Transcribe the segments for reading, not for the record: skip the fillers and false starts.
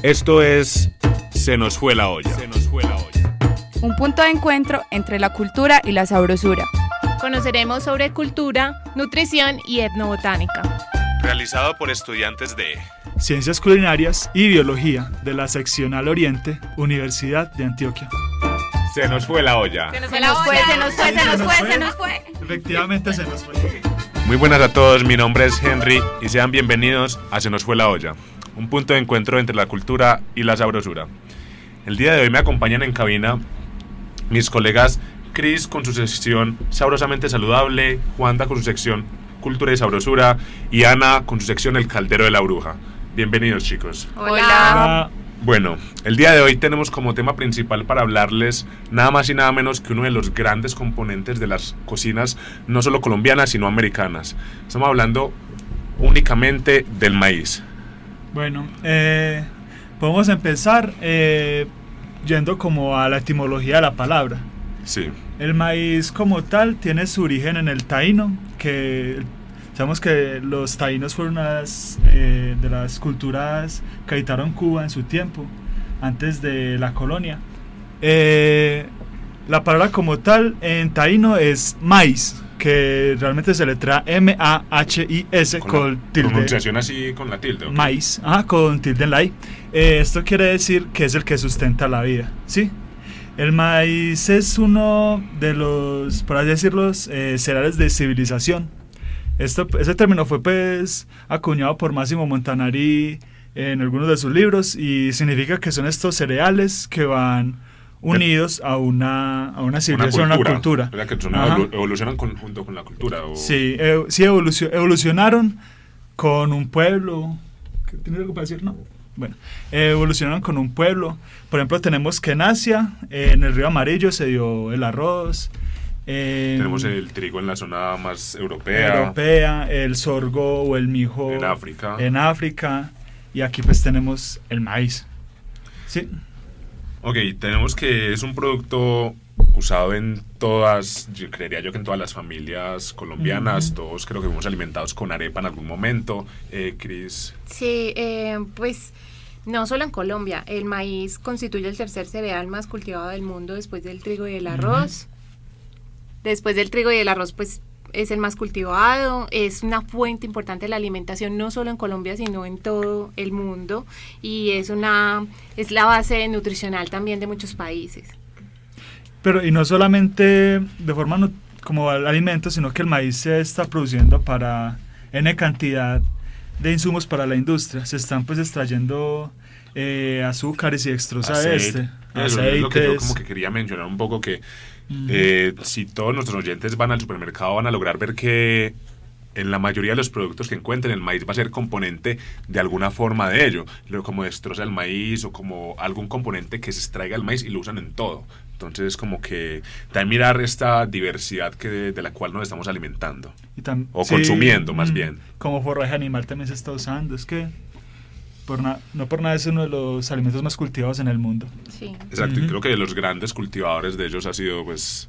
Esto es Se nos fue la olla. Un punto de encuentro entre la cultura y la sabrosura. Conoceremos sobre cultura, nutrición y etnobotánica. Realizado por estudiantes de Ciencias Culinarias y Biología de la Seccional Oriente, Universidad de Antioquia. Se nos fue la olla. Se nos fue. Efectivamente se nos fue. Muy buenas a todos, mi nombre es Henry y sean bienvenidos a Se nos fue la olla, un punto de encuentro entre la cultura y la sabrosura. El día de hoy me acompañan en cabina mis colegas Chris con su sección Sabrosamente Saludable, Juanda con su sección Cultura y Sabrosura y Ana con su sección El Caldero de la Bruja. Bienvenidos, chicos. Hola. Bueno, el día de hoy tenemos como tema principal para hablarles nada más y nada menos que uno de los grandes componentes de las cocinas, no solo colombianas, sino americanas. Estamos hablando únicamente del maíz. Bueno, podemos empezar yendo como a la etimología de la palabra. Sí. El maíz como tal tiene su origen en el taíno, que sabemos que los taínos fueron una de las culturas que habitaron Cuba en su tiempo, antes de la colonia. La palabra como tal en taíno es maíz, que realmente se letra M-A-H-I-S con tilde. Pronunciación así con la tilde. ¿Okay? Maíz, con tilde en la I. Esto quiere decir que es el que sustenta la vida, ¿sí? El maíz es uno de los, por así decirlo, cereales de civilización. Ese término fue pues acuñado por Máximo Montanari en algunos de sus libros y significa que son estos cereales que van unidos a una civilización, a una cultura. O sea, que evolucionan junto con la cultura. ¿O? Sí, evolucionaron con un pueblo. ¿Tienes algo para decir? No. Bueno, evolucionaron con un pueblo. Por ejemplo, tenemos que en Asia, en el río Amarillo, se dio el arroz. Tenemos el trigo en la zona más europea, el sorgo o el mijo en África, y aquí pues tenemos el maíz. Sí. Ok, tenemos que es un producto usado en todas, yo creería yo que en todas las familias colombianas, todos creo que fuimos alimentados con arepa en algún momento. Cris. Sí, pues no solo en Colombia, el maíz constituye el tercer cereal más cultivado del mundo después del trigo y el arroz. Después del trigo y el arroz, pues es el más cultivado, es una fuente importante de la alimentación, no solo en Colombia, sino en todo el mundo, y es la base nutricional también de muchos países. Pero, y no solamente de forma como al alimento, sino que el maíz se está produciendo para N cantidad de insumos para la industria. Se están pues extrayendo azúcares y extrusa aceites. Es lo que yo como que quería mencionar un poco, que si todos nuestros oyentes van al supermercado van a lograr ver que en la mayoría de los productos que encuentren el maíz va a ser componente de alguna forma de ello, como destroza el maíz o como algún componente que se extraiga el maíz y lo usan en todo. Entonces como que también mirar esta diversidad de la cual nos estamos alimentando consumiendo más bien. Como forraje animal también se está usando, es que no por nada es uno de los alimentos más cultivados en el mundo. Sí. Exacto, y creo que los grandes cultivadores de ellos ha sido pues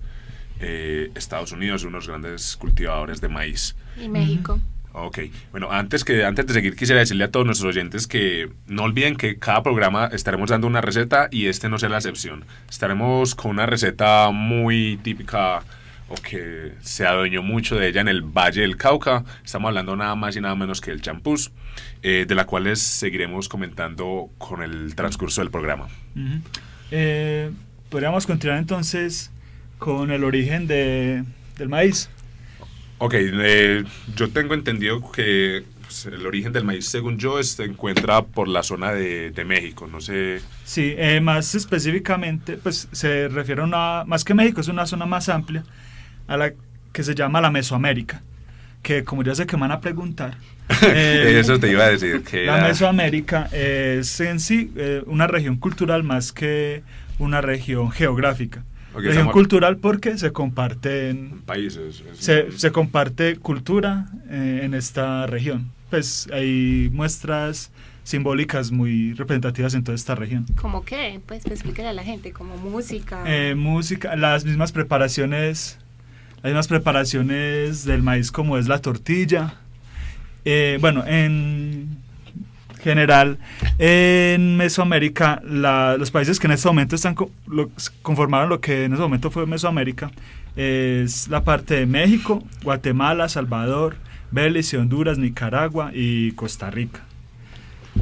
Estados Unidos, unos grandes cultivadores de maíz. Y México. Ok, bueno, antes de seguir quisiera decirle a todos nuestros oyentes que no olviden que cada programa estaremos dando una receta y este no será la excepción. Estaremos con una receta muy típica o que se adueñó mucho de ella en el Valle del Cauca. Estamos hablando nada más y nada menos que del champús, de la cual les seguiremos comentando con el transcurso del programa. Podríamos continuar entonces con el origen del maíz. Ok, yo tengo entendido que pues, el origen del maíz, según yo, se encuentra por la zona de México, no sé. Sí, más específicamente, pues se refiere a más que México, es una zona más amplia, a la que se llama la Mesoamérica, que como ya sé que me van a preguntar. Eso te iba a decir. Que la Mesoamérica es en sí una región cultural más que una región geográfica. Okay, región cultural porque se comparten países. Se comparte cultura en esta región. Pues hay muestras simbólicas muy representativas en toda esta región. ¿Cómo qué? Pues explíquele a la gente, como música. Música, las mismas preparaciones del maíz como es la tortilla. Bueno, general, en Mesoamérica, los países que en este momento conformaron lo que en ese momento fue Mesoamérica, es la parte de México, Guatemala, Salvador, Belice, Honduras, Nicaragua y Costa Rica.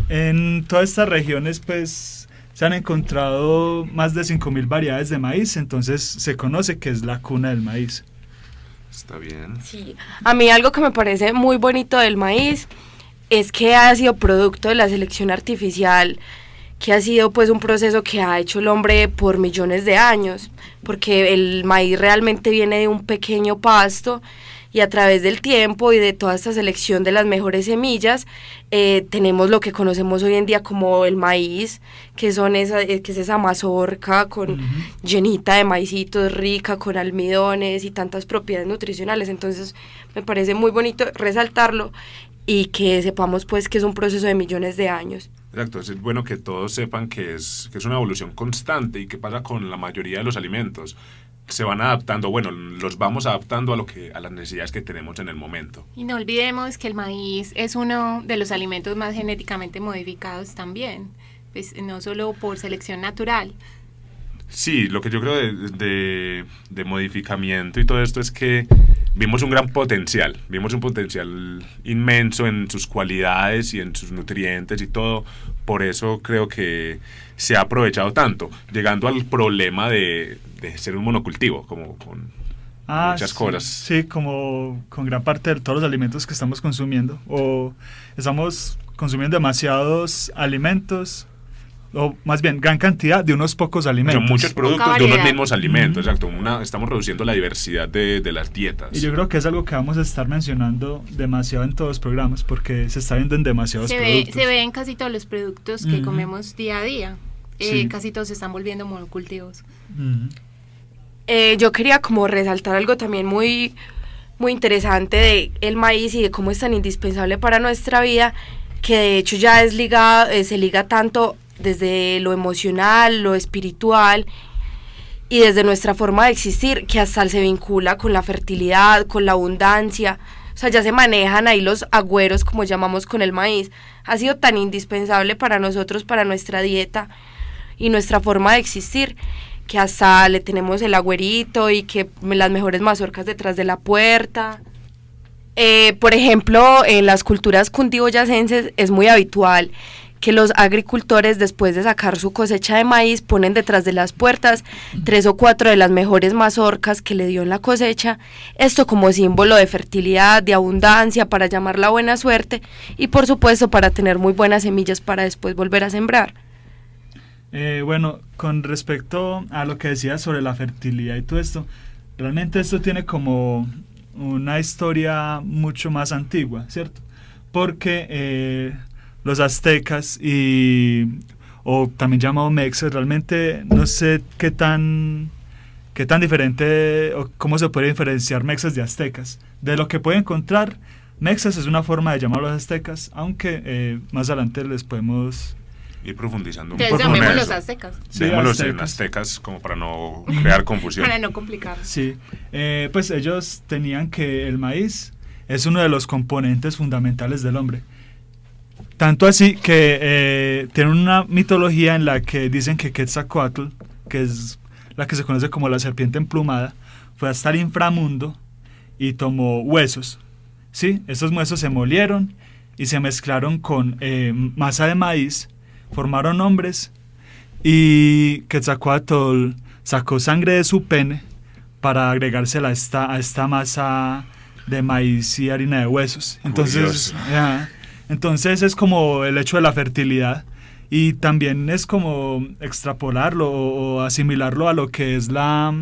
En todas estas regiones, pues, se han encontrado más de 5.000 variedades de maíz, entonces se conoce que es la cuna del maíz. Está bien. Sí, a mí algo que me parece muy bonito del maíz es que ha sido producto de la selección artificial, que ha sido pues un proceso que ha hecho el hombre por millones de años, porque el maíz realmente viene de un pequeño pasto y a través del tiempo y de toda esta selección de las mejores semillas tenemos lo que conocemos hoy en día como el maíz, que es esa mazorca con llenita de maicitos, rica con almidones y tantas propiedades nutricionales. Entonces me parece muy bonito resaltarlo y que sepamos pues que es un proceso de millones de años. Exacto, es bueno que todos sepan que es una evolución constante y que pasa con la mayoría de los alimentos. Se van adaptando, bueno, los vamos adaptando a las necesidades que tenemos en el momento. Y no olvidemos que el maíz es uno de los alimentos más genéticamente modificados también, pues no solo por selección natural. Sí, lo que yo creo de modificamiento y todo esto es que vimos un potencial inmenso en sus cualidades y en sus nutrientes y todo. Por eso creo que se ha aprovechado tanto, llegando al problema de ser un monocultivo, como con muchas cosas. Sí, como con gran parte de todos los alimentos que estamos consumiendo, o estamos consumiendo demasiados alimentos, o más bien gran cantidad de unos pocos alimentos. Son muchos productos de unos mismos alimentos, exacto. Estamos reduciendo la diversidad de las dietas. Y yo creo que es algo que vamos a estar mencionando demasiado en todos los programas, porque se está viendo en demasiados productos. Se ve en casi todos los productos que comemos día a día. Sí. Casi todos se están volviendo monocultivos. Yo quería como resaltar algo también muy, muy interesante de el maíz y de cómo es tan indispensable para nuestra vida, que de hecho ya se liga tanto desde lo emocional, lo espiritual y desde nuestra forma de existir, que hasta se vincula con la fertilidad, con la abundancia. O sea, ya se manejan ahí los agüeros, como llamamos, con el maíz. Ha sido tan indispensable para nosotros, para nuestra dieta y nuestra forma de existir, que hasta le tenemos el agüerito y que las mejores mazorcas detrás de la puerta. Por ejemplo, en las culturas cundiboyacenses es muy habitual que los agricultores, después de sacar su cosecha de maíz, ponen detrás de las puertas 3 o 4 de las mejores mazorcas que le dio en la cosecha, esto como símbolo de fertilidad, de abundancia, para llamar la buena suerte y por supuesto para tener muy buenas semillas para después volver a sembrar. Bueno, con respecto a lo que decías sobre la fertilidad y todo esto, realmente esto tiene como una historia mucho más antigua, ¿cierto? Porque los aztecas o también llamado mexas, realmente no sé qué tan diferente o cómo se puede diferenciar mexas de aztecas. De lo que puede encontrar, mexas es una forma de llamar a los aztecas, aunque más adelante les podemos ir profundizando un poco en los aztecas. Sí, llamémoslos en aztecas como para no crear confusión. Para no complicar. Sí, pues ellos tenían que el maíz es uno de los componentes fundamentales del hombre. Tanto así que tienen una mitología en la que dicen que Quetzalcóatl, que es la que se conoce como la serpiente emplumada, fue hasta el inframundo y tomó huesos. ¿Sí? Estos huesos se molieron y se mezclaron con masa de maíz, formaron hombres y Quetzalcóatl sacó sangre de su pene para agregársela a esta masa de maíz y harina de huesos. Entonces es como el hecho de la fertilidad y también es como extrapolarlo o asimilarlo a lo que es la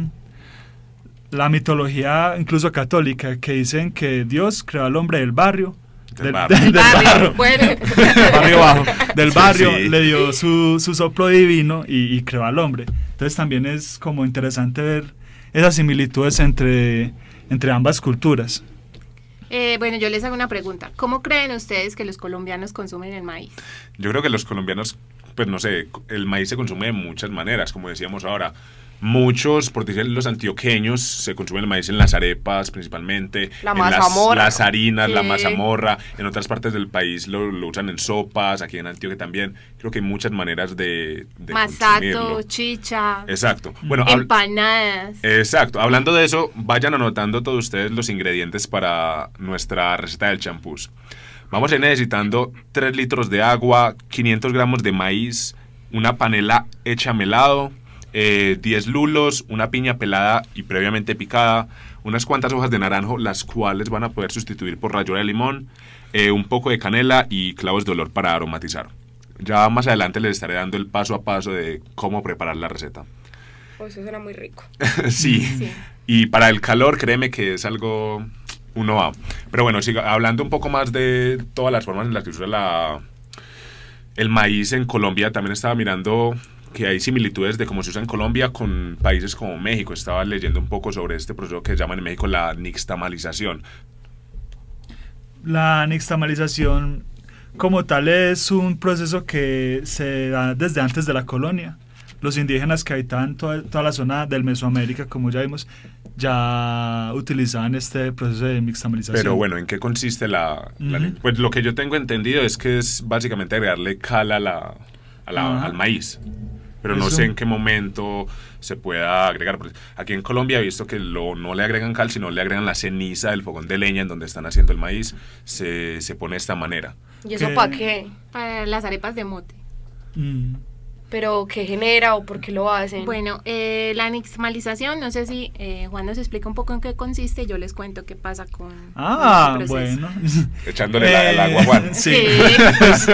mitología incluso católica, que dicen que Dios creó al hombre del barrio, del barrio bajo, del barrio, sí. Le dio su soplo divino y creó al hombre. Entonces también es como interesante ver esas similitudes entre ambas culturas. Bueno, yo les hago una pregunta. ¿Cómo creen ustedes que los colombianos consumen el maíz? Yo creo que los colombianos pues no sé, el maíz se consume de muchas maneras, como decíamos ahora. Muchos, por decir los antioqueños, se consume el maíz en las arepas principalmente, La en mazamorra. las harinas, la Sí. mazamorra, en otras partes del país lo usan en sopas, aquí en Antioquia también. Creo que hay muchas maneras de Masato, consumirlo. chicha, Exacto. Bueno, empanadas. exacto. Hablando de eso, vayan anotando todos ustedes los ingredientes para nuestra receta del champús. Vamos a ir necesitando 3 litros de agua, 500 gramos de maíz, una panela hecha melado, 10 lulos, una piña pelada y previamente picada, unas cuantas hojas de naranjo, las cuales van a poder sustituir por ralladura de limón, un poco de canela y clavos de olor para aromatizar. Ya más adelante les estaré dando el paso a paso de cómo preparar la receta. Pues eso suena muy rico. Sí. Sí. Y para el calor, créeme que es algo uno va. Pero bueno, hablando un poco más de todas las formas en las que se usa el maíz en Colombia, también estaba mirando que hay similitudes de cómo se usa en Colombia con países como México. Estaba leyendo un poco sobre este proceso que llaman en México la nixtamalización. La nixtamalización como tal es un proceso que se da desde antes de la colonia. Los indígenas que habitaban toda la zona del Mesoamérica, como ya vimos, ya utilizaban este proceso de nixtamalización. Pero bueno, ¿en qué consiste Pues lo que yo tengo entendido es que es básicamente agregarle cal al maíz. Pero no sé en qué momento se pueda agregar. Porque aquí en Colombia he visto que no le agregan cal, sino le agregan la ceniza del fogón de leña en donde están haciendo el maíz. Se pone de esta manera. ¿Y eso ¿Qué? para qué? Para las arepas de mote. Mm. ¿Pero qué genera o por qué lo hacen? Bueno, la nixtamalización, no sé si Juan nos explica un poco en qué consiste, yo les cuento qué pasa con este proceso. Bueno. Echándole el agua a Juan. Sí. Sí. Pues,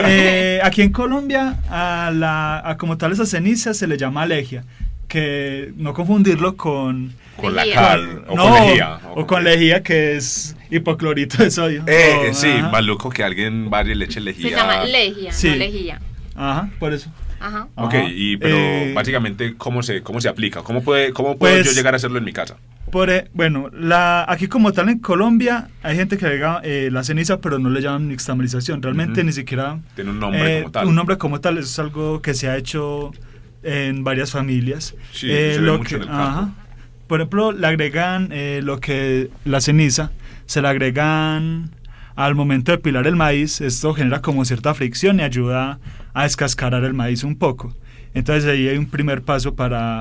aquí en Colombia, a como tal esa ceniza se le llama lejía, que no confundirlo con la Lejía. cal o no, con lejía. o con lejía, que es hipoclorito de sodio. Sí, Ajá. maluco que alguien vaya y le eche lejía. Se llama lejía, Sí. no lejía. Ajá, por eso. Ajá. Ok, Ajá. pero básicamente, ¿cómo se aplica? ¿Cómo puedo Pues, yo llegar a hacerlo en mi casa? Bueno, aquí como tal en Colombia hay gente que agrega la ceniza, pero no le llaman nixtamalización. Realmente Ujú. ni siquiera Tiene un nombre como tal. Un nombre como tal, eso es algo que se ha hecho en varias familias. Sí, se ve mucho en el campo. Por ejemplo, le agregan la ceniza, se le agregan al momento de pilar el maíz. Esto genera como cierta fricción y ayuda a descascarar el maíz un poco. Entonces ahí hay un primer paso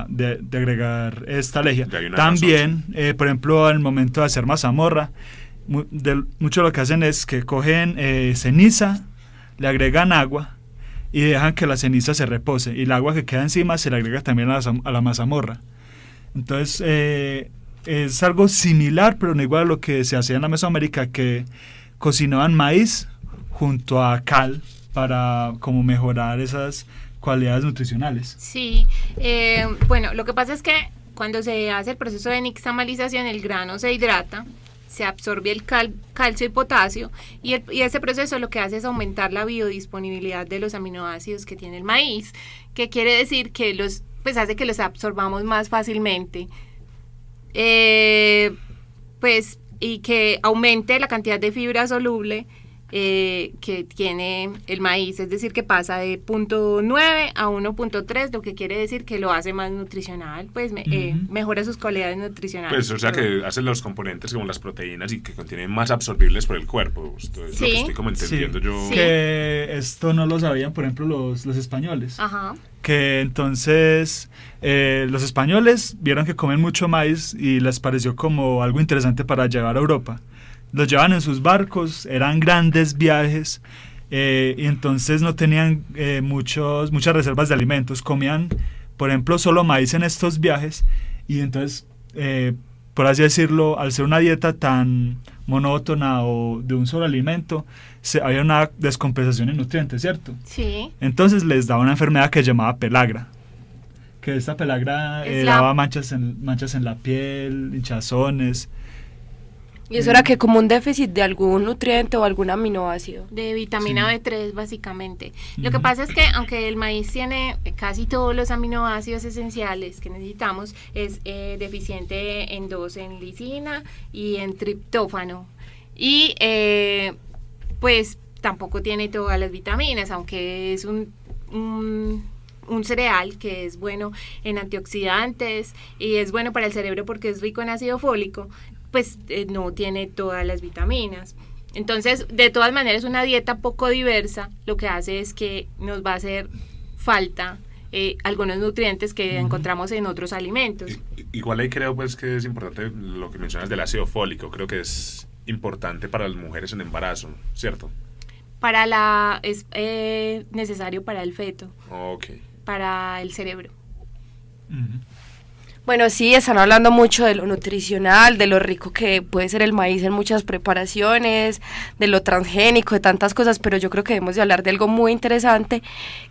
de agregar esta lejía. Ya hay una También, por ejemplo, al momento de hacer mazamorra, mucho lo que hacen es que cogen ceniza, le agregan agua y dejan que la ceniza se repose. Y el agua que queda encima se le agrega también a la mazamorra. Entonces es algo similar, pero no igual a lo que se hacía en la Mesoamérica, que cocinaban maíz junto a cal para como mejorar esas cualidades nutricionales. Sí, bueno, lo que pasa es que cuando se hace el proceso de nixtamalización, el grano se hidrata, se absorbe el calcio y potasio, y ese proceso lo que hace es aumentar la biodisponibilidad de los aminoácidos que tiene el maíz, que quiere decir que pues hace que los absorbamos más fácilmente, pues, y que aumente la cantidad de fibra soluble que tiene el maíz, es decir, que pasa de 0.9 a 1.3, lo que quiere decir que lo hace más nutricional, pues mejora sus cualidades nutricionales. Pues, o sea, que hace los componentes como las proteínas y que contienen más absorbibles por el cuerpo. Esto es lo que estoy como entendiendo yo. Sí. Que esto no lo sabían, por ejemplo, los españoles. Ajá. Que entonces los españoles vieron que comen mucho maíz y les pareció como algo interesante para llevar a Europa. Los llevaban en sus barcos, eran grandes viajes y entonces no tenían muchas reservas de alimentos. Comían, por ejemplo, solo maíz en estos viajes y entonces, por así decirlo, al ser una dieta tan monótona o de un solo alimento, había una descompensación en nutrientes, ¿cierto? Sí. Entonces les daba una enfermedad que se llamaba pelagra, que esta pelagra daba manchas en la piel, hinchazones. Y eso era que como un déficit de algún nutriente o algún aminoácido. De vitamina B3 básicamente. Lo que pasa es que aunque el maíz tiene casi todos los aminoácidos esenciales que necesitamos, es deficiente en dos, en lisina y en triptófano. Y pues tampoco tiene todas las vitaminas, aunque es un cereal que es bueno en antioxidantes y es bueno para el cerebro porque es rico en ácido fólico, pues no tiene todas las vitaminas. Entonces, de todas maneras, una dieta poco diversa lo que hace es que nos va a hacer falta algunos nutrientes que encontramos en otros alimentos. Igual ahí creo pues que es importante lo que mencionas del ácido fólico, creo que es importante para las mujeres en embarazo, ¿cierto? Es necesario para el feto, para el cerebro. Bueno, sí, están hablando mucho de lo nutricional, de lo rico que puede ser el maíz en muchas preparaciones, de lo transgénico, de tantas cosas, pero yo creo que debemos de hablar de algo muy interesante,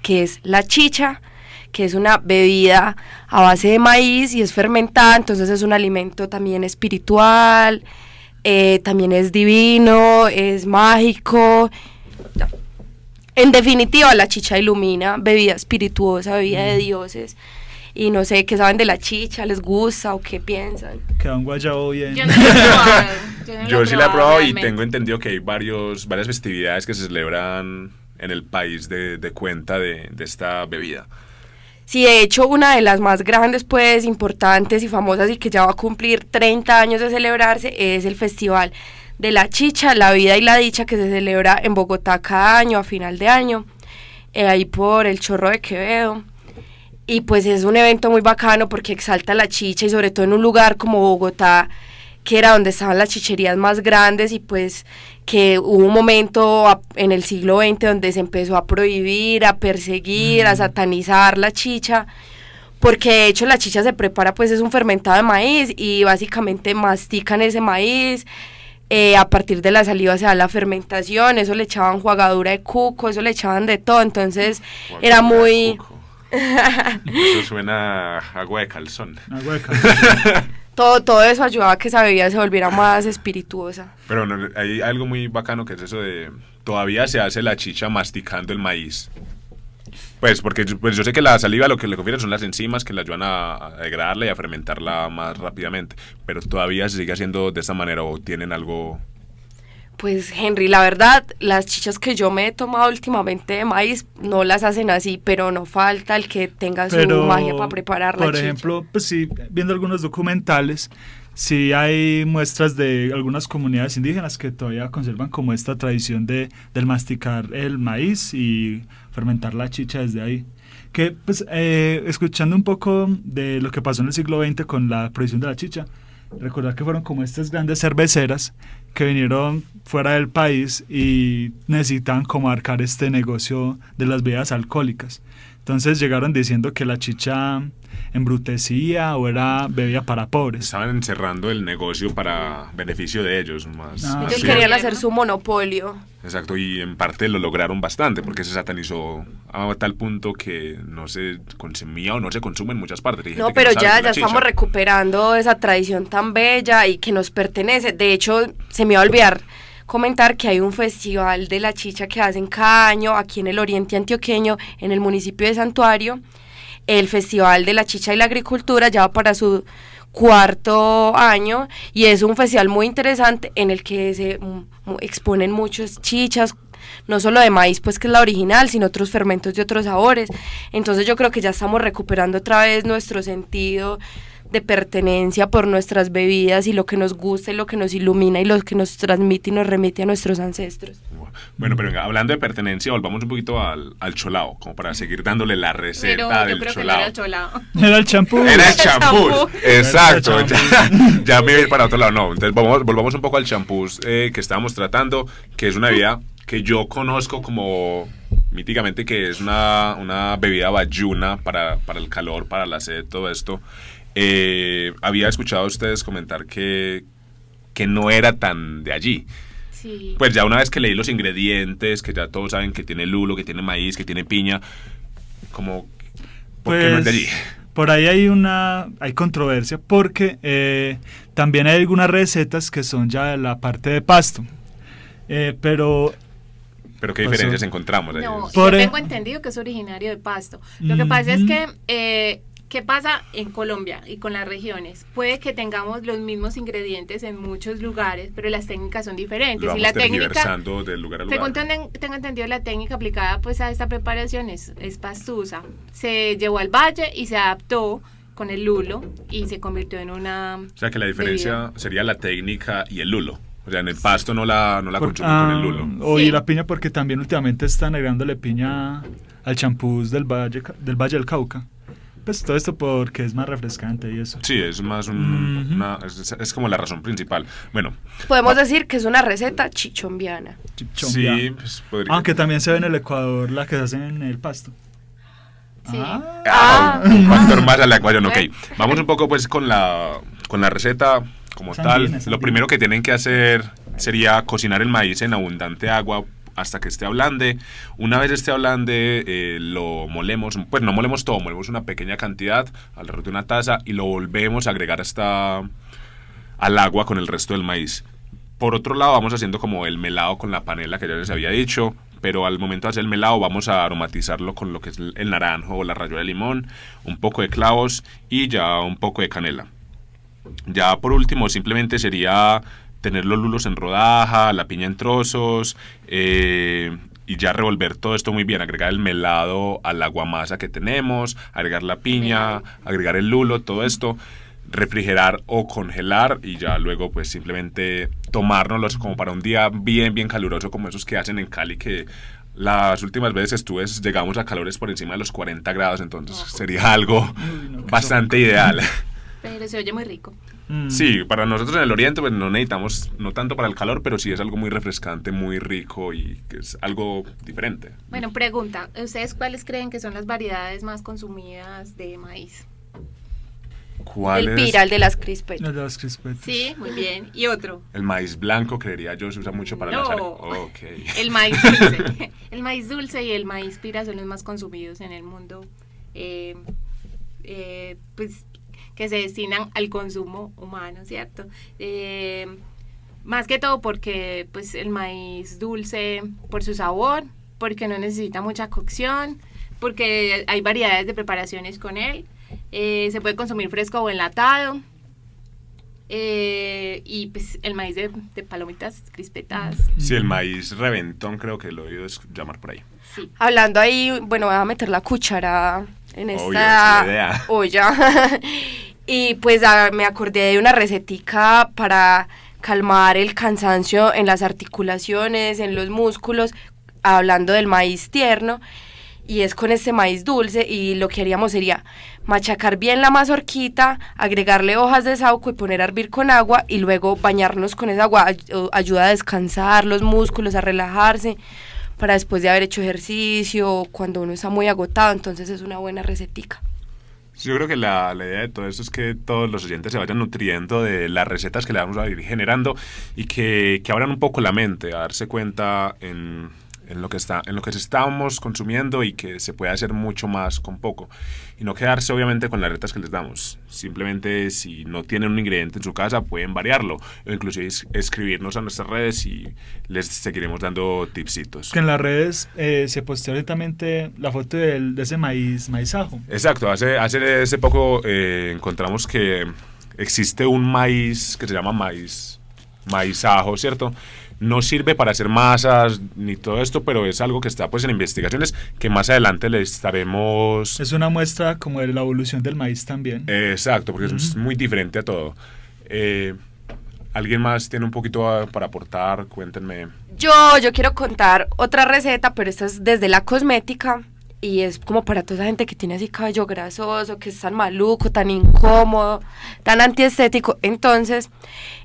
que es la chicha, que es una bebida a base de maíz y es fermentada, entonces es un alimento también espiritual, también es divino, es mágico. En definitiva, la chicha ilumina, bebida espirituosa, bebida de dioses. Y no sé, ¿qué saben de la chicha? ¿Les gusta o qué piensan? Queda un guayabo bien. Yo no la he probado. Yo sí la he probado y tengo entendido que hay varias festividades que se celebran en el país de cuenta de esta bebida. Sí, de hecho, una de las más grandes, pues, importantes y famosas y que ya va a cumplir 30 años de celebrarse es el Festival de la Chicha, la Vida y la Dicha, que se celebra en Bogotá cada año, a final de año, ahí por el Chorro de Quevedo. Y pues es un evento muy bacano porque exalta la chicha y sobre todo en un lugar como Bogotá, que era donde estaban las chicherías más grandes y pues que hubo un momento en el siglo XX donde se empezó a prohibir, a perseguir, a satanizar la chicha, porque de hecho la chicha se prepara, pues es un fermentado de maíz y básicamente mastican ese maíz, a partir de la saliva se da la fermentación, eso le echaban jugadura de cuco, eso le echaban de todo, entonces era muy... Eso suena a agua de calzón. Agua de calzón. Todo eso ayudaba a que esa bebida se volviera más espirituosa. Pero no, hay algo muy bacano que es eso de... Todavía se hace la chicha masticando el maíz. Pues porque pues yo sé que la saliva lo que le confiere son las enzimas que le ayudan a degradarla y a fermentarla más rápidamente. Pero todavía se sigue haciendo de esta manera o tienen algo... Pues Henry, la verdad, las chichas que yo me he tomado últimamente de maíz no las hacen así, pero no falta el que tenga su magia para preparar la chicha. Por ejemplo, pues sí, viendo algunos documentales, sí hay muestras de algunas comunidades indígenas que todavía conservan como esta tradición del masticar el maíz y fermentar la chicha desde ahí. Que pues escuchando un poco de lo que pasó en el siglo XX con la prohibición de la chicha, recordar que fueron como estas grandes cerveceras que vinieron fuera del país y necesitaban como abarcar este negocio de las bebidas alcohólicas. Entonces llegaron diciendo que la chicha embrutecía o era bebida para pobres. Estaban encerrando el negocio para beneficio de ellos más. Ellos querían hacer su monopolio. Exacto, y en parte lo lograron bastante porque se satanizó a tal punto que no se consumía o no se consume en muchas partes. No, pero ya estamos recuperando esa tradición tan bella y que nos pertenece. De hecho, se me iba a olvidar comentar que hay un festival de la chicha que hacen cada año aquí en el oriente antioqueño, en el municipio de Santuario. El Festival de la Chicha y la Agricultura ya va para su 4º año y es un festival muy interesante en el que se exponen muchas chichas, no solo de maíz, pues que es la original, sino otros fermentos de otros sabores. Entonces yo creo que ya estamos recuperando otra vez nuestro sentido de pertenencia por nuestras bebidas y lo que nos gusta y lo que nos ilumina y lo que nos transmite y nos remite a nuestros ancestros. Bueno, pero venga, hablando de pertenencia, volvamos un poquito al cholao, como para seguir dándole la receta del cholao. Era el cholao. Era el champú. Era el champús, exacto. Ya me iba a ir para otro lado, no. Entonces volvamos un poco al champús que estábamos tratando, que es una bebida que yo conozco como míticamente que es una bebida bayuna para el calor, para la sed, todo esto. Había escuchado a ustedes comentar que no era tan de allí. Sí. Pues ya una vez que leí los ingredientes, que ya todos saben que tiene lulo, que tiene maíz, que tiene piña, como ¿por qué no es de allí? Por ahí hay controversia porque también hay algunas recetas que son ya de la parte de Pasto, pero ¿qué diferencias encontramos? No, yo tengo entendido que es originario de Pasto. Lo que pasa es que ¿qué pasa en Colombia y con las regiones? Puede que tengamos los mismos ingredientes en muchos lugares, pero las técnicas son diferentes. Lo Y la vamos técnica, tergiversando de lugar a lugar. según tengo entendido, la técnica aplicada pues a esta preparación es pastusa. Se llevó al valle y se adaptó con el lulo y se convirtió en una... O sea que la diferencia bebida. sería la técnica y el lulo. O sea, en el pasto no la consumen con el lulo. Oye, Sí. la piña, porque también últimamente están agregándole piña al champús del Valle del Cauca. Pues todo esto porque es más refrescante y eso. Sí, es más es como la razón principal. Bueno, Podemos decir que es una receta chichombiana. Chichombiá. sí, pues podría... Aunque también se ve en el Ecuador la que se hace en el pasto. Sí. Un factor más al ecuación, ok. Vamos un poco pues con la receta como Sandina, tal. sandina. Lo primero que tienen que hacer sería cocinar el maíz en abundante agua hasta que esté ablande. Una vez esté ablande, lo molemos, pues no molemos todo, molemos una pequeña cantidad alrededor de una taza y lo volvemos a agregar al agua con el resto del maíz. Por otro lado, vamos haciendo como el melado con la panela que ya les había dicho, pero al momento de hacer el melado vamos a aromatizarlo con lo que es el naranjo o la ralladura de limón, un poco de clavos y ya un poco de canela. Ya por último, simplemente sería tener los lulos en rodaja, la piña en trozos, y ya revolver todo esto muy bien, agregar el melado al aguamasa que tenemos, agregar la piña, agregar el lulo, todo esto, refrigerar o congelar y ya luego pues simplemente tomárnoslos como para un día bien caluroso como esos que hacen en Cali, que las últimas veces estuve llegamos a calores por encima de los 40 grados, entonces sería algo Uy, no, qué bastante ideal. Pero se oye muy rico. Sí, para nosotros en el oriente pues no necesitamos, no tanto para el calor, pero sí es algo muy refrescante, muy rico y que es algo diferente. Bueno, pregunta, ¿ustedes cuáles creen que son las variedades más consumidas de maíz? ¿Cuál El es? piral de las crispetas. No, de las crispetas. Sí, muy bien. ¿Y otro? El maíz blanco, creería yo, se usa mucho para las No. Ok. El maíz dulce. El maíz dulce y el maíz pira son los más consumidos en el mundo, pues que se destinan al consumo humano, ¿cierto? Más que todo porque pues el maíz dulce, por su sabor, porque no necesita mucha cocción, porque hay variedades de preparaciones con él, se puede consumir fresco o enlatado. Y pues el maíz de palomitas crispetas. Sí, el maíz reventón creo que lo he oído llamar por ahí. Sí. Hablando ahí, bueno, voy a meter la cuchara en Obvio, esta esa es la idea. olla. Y pues me acordé de una recetica para calmar el cansancio en las articulaciones, en los músculos, hablando del maíz tierno. Y es con este maíz dulce, y lo que haríamos sería machacar bien la mazorquita, agregarle hojas de saúco y poner a hervir con agua, y luego bañarnos con esa agua. Ayuda a descansar los músculos, a relajarse, para después de haber hecho ejercicio, cuando uno está muy agotado. Entonces es una buena recetica. Yo creo que la idea de todo esto es que todos los oyentes se vayan nutriendo de las recetas que le vamos a ir generando y que abran un poco la mente, a darse cuenta en lo que se estamos consumiendo y que se puede hacer mucho más con poco y no quedarse obviamente con las recetas que les damos. Simplemente si no tienen un ingrediente en su casa pueden variarlo o inclusive escribirnos a nuestras redes y les seguiremos dando tipsitos. Que en las redes se posteó directamente la foto de ese maíz ajo. Exacto, hace poco encontramos que existe un maíz que se llama maíz ajo, ¿cierto? No sirve para hacer masas ni todo esto, pero es algo que está pues en investigaciones que más adelante le estaremos... Es una muestra como de la evolución del maíz también. Exacto, porque es muy diferente a todo. ¿Alguien más tiene un poquito para aportar? Cuéntenme. Yo quiero contar otra receta, pero esta es desde la cosmética, y es como para toda esa gente que tiene así cabello grasoso, que es tan maluco, tan incómodo, tan antiestético. Entonces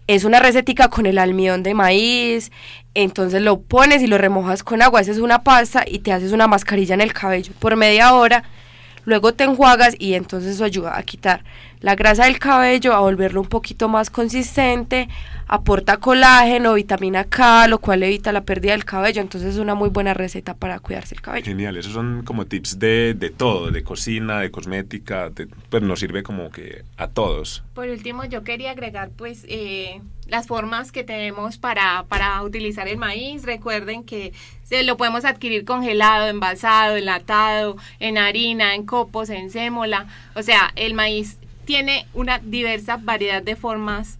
es una recetica con el almidón de maíz. Entonces lo pones y lo remojas con agua, haces una pasta y te haces una mascarilla en el cabello por media hora. Luego te enjuagas y entonces eso ayuda a quitar la grasa del cabello, a volverlo un poquito más consistente, aporta colágeno, vitamina K, lo cual evita la pérdida del cabello. Entonces es una muy buena receta para cuidarse el cabello. Genial, esos son como tips de todo, de cocina, de cosmética, pues nos sirve como que a todos. Por último, yo quería agregar, pues, las formas que tenemos para utilizar el maíz. Recuerden que lo podemos adquirir congelado, envasado, enlatado, en harina, en copos, en sémola. O sea, el maíz tiene una diversa variedad de formas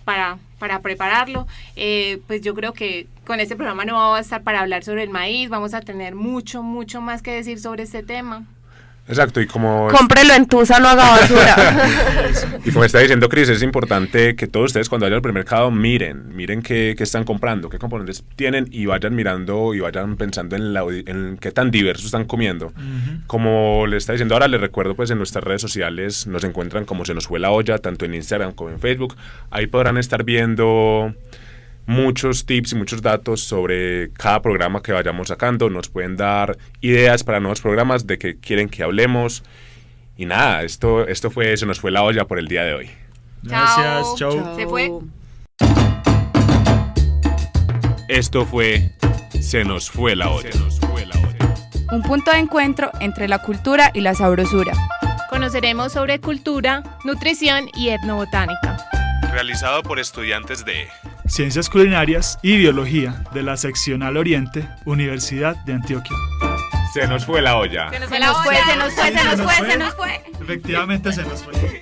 para prepararlo. Pues yo creo que con este programa no va a estar para hablar sobre el maíz, vamos a tener mucho más que decir sobre este tema. Exacto, y como... Cómprelo en Tusa, no haga basura. Y como está diciendo Cris, es importante que todos ustedes cuando vayan al supermercado miren qué están comprando, qué componentes tienen y vayan mirando y vayan pensando en qué tan diverso están comiendo. Como les está diciendo ahora, les recuerdo pues en nuestras redes sociales nos encuentran como Se Nos Fue la Olla, tanto en Instagram como en Facebook. Ahí podrán estar viendo muchos tips y muchos datos sobre cada programa que vayamos sacando. Nos pueden dar ideas para nuevos programas de que quieren que hablemos. Y nada, esto fue Se Nos Fue la Olla por el día de hoy. Gracias, chau. Se fue. Esto fue Se Nos Fue la Olla. Un punto de encuentro entre la cultura y la sabrosura. Conoceremos sobre cultura, nutrición y etnobotánica. Realizado por estudiantes de Ciencias Culinarias y Biología de la Seccional Oriente, Universidad de Antioquia. Se Nos Fue la Olla. Se nos fue. Efectivamente se nos fue.